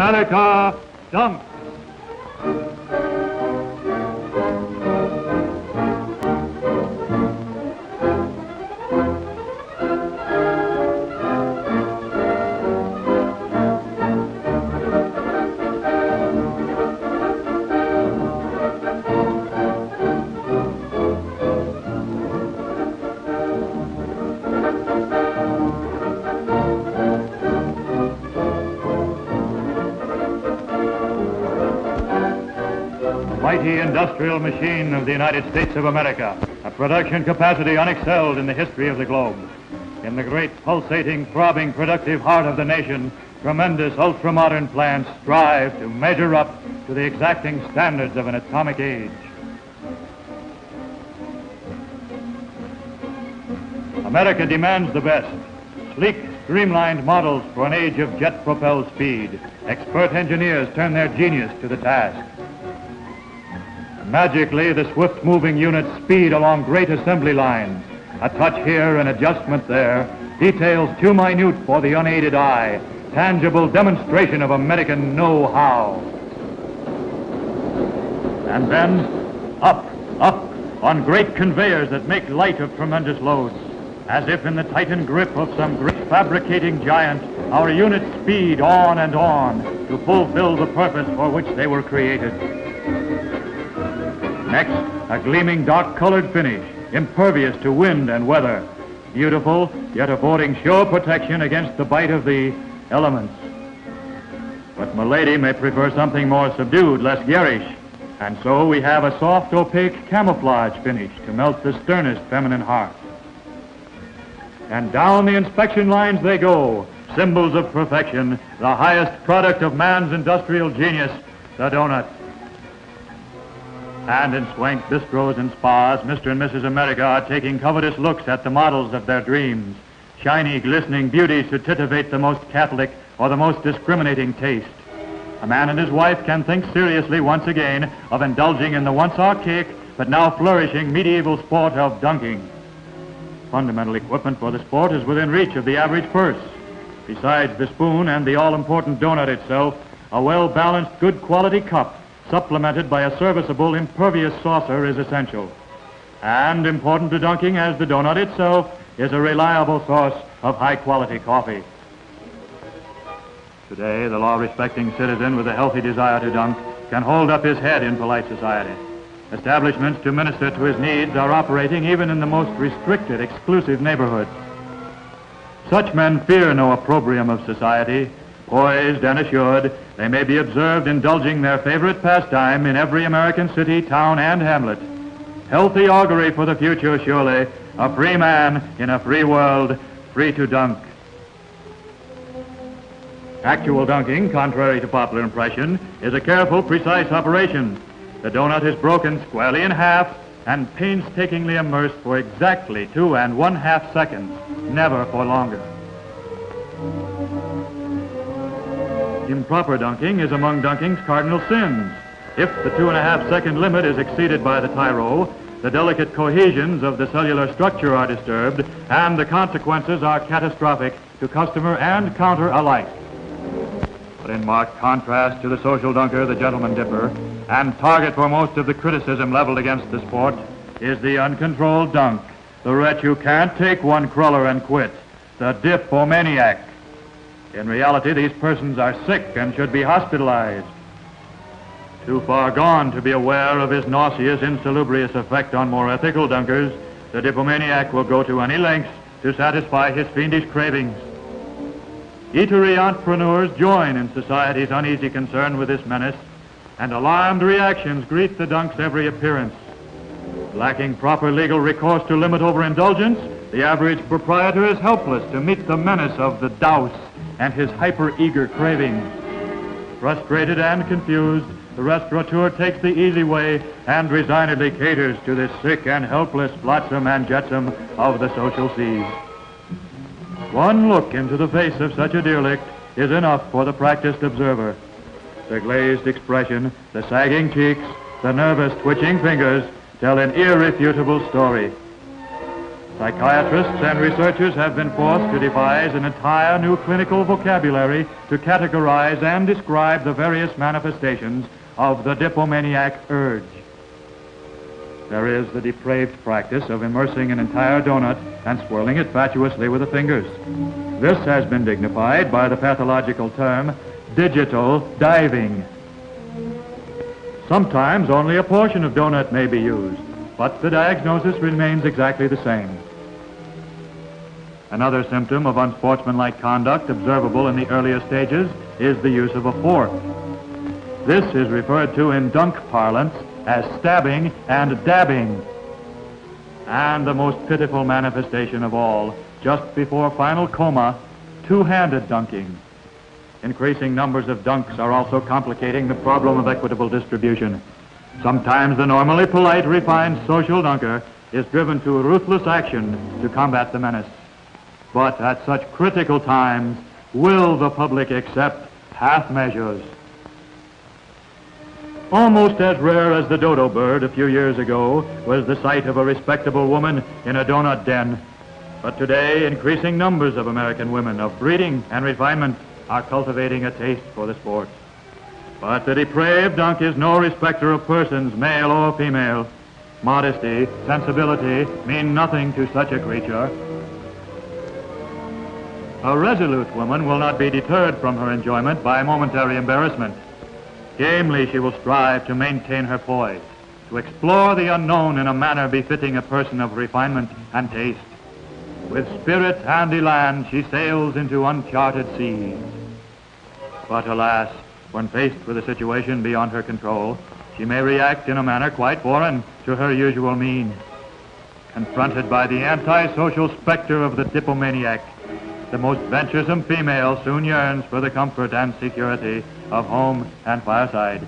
America Dunk. Mighty industrial machine of the United States of America, a production capacity unexcelled in the history of the globe. In the great pulsating, throbbing, productive heart of the nation, tremendous ultra-modern plants strive to measure up to the exacting standards of an atomic age. America demands the best. Sleek, streamlined models for an age of jet-propelled speed. Expert engineers turn their genius to the task. Magically, the swift-moving units speed along great assembly lines. A touch here, an adjustment there. Details too minute for the unaided eye. Tangible demonstration of American know-how. And then, up, on great conveyors that make light of tremendous loads. As if in the titan grip of some great fabricating giant, our units speed on and on to fulfill the purpose for which they were created. Next, a gleaming dark-colored finish, impervious to wind and weather. Beautiful, yet affording sure protection against the bite of the elements. But milady may prefer something more subdued, less garish. And so we have a soft, opaque camouflage finish to melt the sternest feminine heart. And down the inspection lines they go, symbols of perfection, the highest product of man's industrial genius, the donut. And in swank bistros and spas, Mr. and Mrs. America are taking covetous looks at the models of their dreams. Shiny, glistening beauties to titivate the most catholic or the most discriminating taste. A man and his wife can think seriously once again of indulging in the once archaic but now flourishing medieval sport of dunking. Fundamental equipment for the sport is within reach of the average purse. Besides the spoon and the all-important donut itself, a well-balanced, good-quality cup supplemented by a serviceable, impervious saucer is essential. And important to dunking as the donut itself is a reliable source of high-quality coffee. Today, the law-respecting citizen with a healthy desire to dunk can hold up his head in polite society. Establishments to minister to his needs are operating even in the most restricted, exclusive neighborhoods. Such men fear no opprobrium of society. Poised and assured, they may be observed indulging their favorite pastime in every American city, town, and hamlet. Healthy augury for the future, surely. A free man in a free world, free to dunk. Actual dunking, contrary to popular impression, is a careful, precise operation. The donut is broken squarely in half and painstakingly immersed for exactly 2 1/2 seconds, never for longer. Improper dunking is among dunking's cardinal sins. If the 2 1/2 second limit is exceeded by the tyro, the delicate cohesions of the cellular structure are disturbed, and the consequences are catastrophic to customer and counter alike. But in marked contrast to the social dunker, the gentleman dipper, and target for most of the criticism leveled against the sport, is the uncontrolled dunk, the wretch who can't take one cruller and quit, the dipomaniac. In reality, these persons are sick and should be hospitalized. Too far gone to be aware of his nauseous, insalubrious effect on more ethical dunkers, the dipomaniac will go to any lengths to satisfy his fiendish cravings. Eatery entrepreneurs join in society's uneasy concern with this menace, and alarmed reactions greet the dunk's every appearance. Lacking proper legal recourse to limit overindulgence, the average proprietor is helpless to meet the menace of the douse and his hyper-eager cravings. Frustrated and confused, the restaurateur takes the easy way and resignedly caters to this sick and helpless flotsam and jetsam of the social seas. One look into the face of such a derelict is enough for the practiced observer. The glazed expression, the sagging cheeks, the nervous twitching fingers tell an irrefutable story. Psychiatrists and researchers have been forced to devise an entire new clinical vocabulary to categorize and describe the various manifestations of the dipomaniac urge. There is the depraved practice of immersing an entire donut and swirling it fatuously with the fingers. This has been dignified by the pathological term digital diving. Sometimes only a portion of donut may be used, but the diagnosis remains exactly the same. Another symptom of unsportsmanlike conduct observable in the earlier stages is the use of a fork. This is referred to in dunk parlance as stabbing and dabbing. And the most pitiful manifestation of all, just before final coma, two-handed dunking. Increasing numbers of dunks are also complicating the problem of equitable distribution. Sometimes the normally polite, refined social dunker is driven to ruthless action to combat the menace. But at such critical times, will the public accept half measures? Almost as rare as the dodo bird a few years ago was the sight of a respectable woman in a donut den. But today, increasing numbers of American women of breeding and refinement are cultivating a taste for the sport. But the depraved dunk is no respecter of persons, male or female. Modesty, sensibility mean nothing to such a creature. A resolute woman will not be deterred from her enjoyment by momentary embarrassment. Gamely she will strive to maintain her poise, to explore the unknown in a manner befitting a person of refinement and taste. With spirit and elan she sails into uncharted seas. But alas, when faced with a situation beyond her control, she may react in a manner quite foreign to her usual mien. Confronted by the antisocial specter of the dipomaniac, the most venturesome female soon yearns for the comfort and security of home and fireside.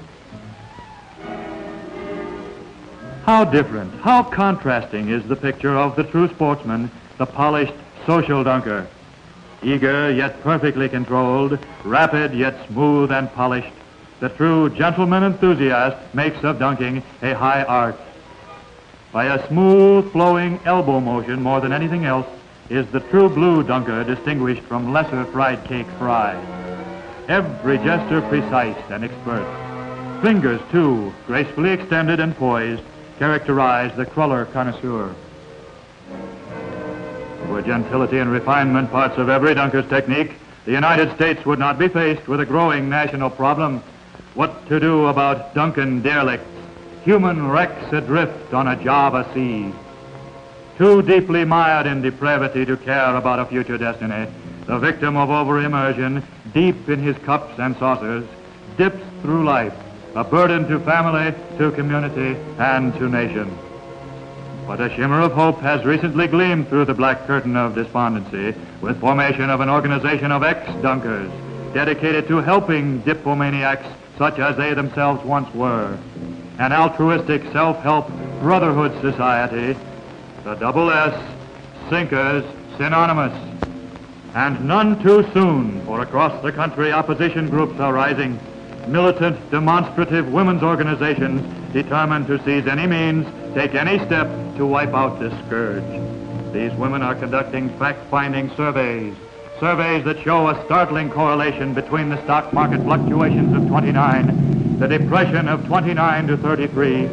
How different, how contrasting is the picture of the true sportsman, the polished social dunker. Eager yet perfectly controlled, rapid yet smooth and polished, the true gentleman enthusiast makes of dunking a high art. By a smooth flowing elbow motion more than anything else is the true blue dunker distinguished from lesser fried cake fries. Every gesture precise and expert. Fingers, too, gracefully extended and poised, characterize the cruller connoisseur. Were gentility and refinement parts of every dunker's technique, the United States would not be faced with a growing national problem. What to do about Duncan derelicts, human wrecks adrift on a Java sea. Too deeply mired in depravity to care about a future destiny, the victim of overimmersion, deep in his cups and saucers, dips through life, a burden to family, to community, and to nation. But a shimmer of hope has recently gleamed through the black curtain of despondency with formation of an organization of ex-dunkers dedicated to helping dipomaniacs such as they themselves once were. An altruistic self-help brotherhood society, the double S, Sinkers Synonymous. And none too soon, for across the country opposition groups are rising, militant, demonstrative women's organizations determined to seize any means, take any step to wipe out this scourge. These women are conducting fact-finding surveys that show a startling correlation between the stock market fluctuations of 29, the depression of 29 to 33,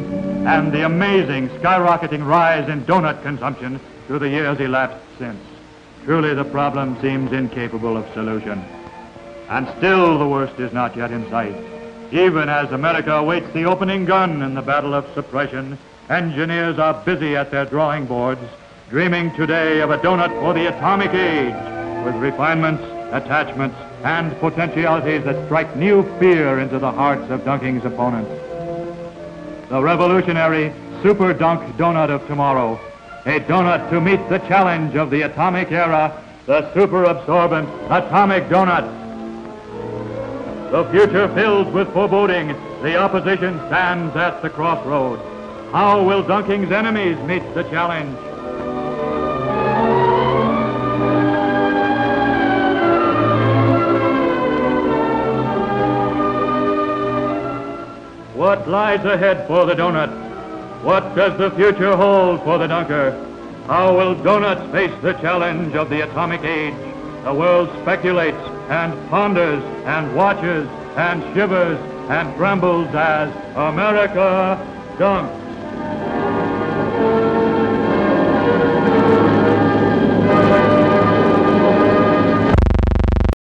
and the amazing skyrocketing rise in donut consumption through the years elapsed since. Truly the problem seems incapable of solution. And still the worst is not yet in sight. Even as America awaits the opening gun in the battle of suppression, engineers are busy at their drawing boards, dreaming today of a donut for the atomic age, with refinements, attachments, and potentialities that strike new fear into the hearts of dunking's opponents. The revolutionary super dunk donut of tomorrow, a donut to meet the challenge of the atomic era, the super absorbent atomic donut. The future filled with foreboding, the opposition stands at the crossroads. How will dunking's enemies meet the challenge? What lies ahead for the donut? What does the future hold for the dunker? How will donuts face the challenge of the atomic age? The world speculates and ponders and watches and shivers and trembles as America dunks.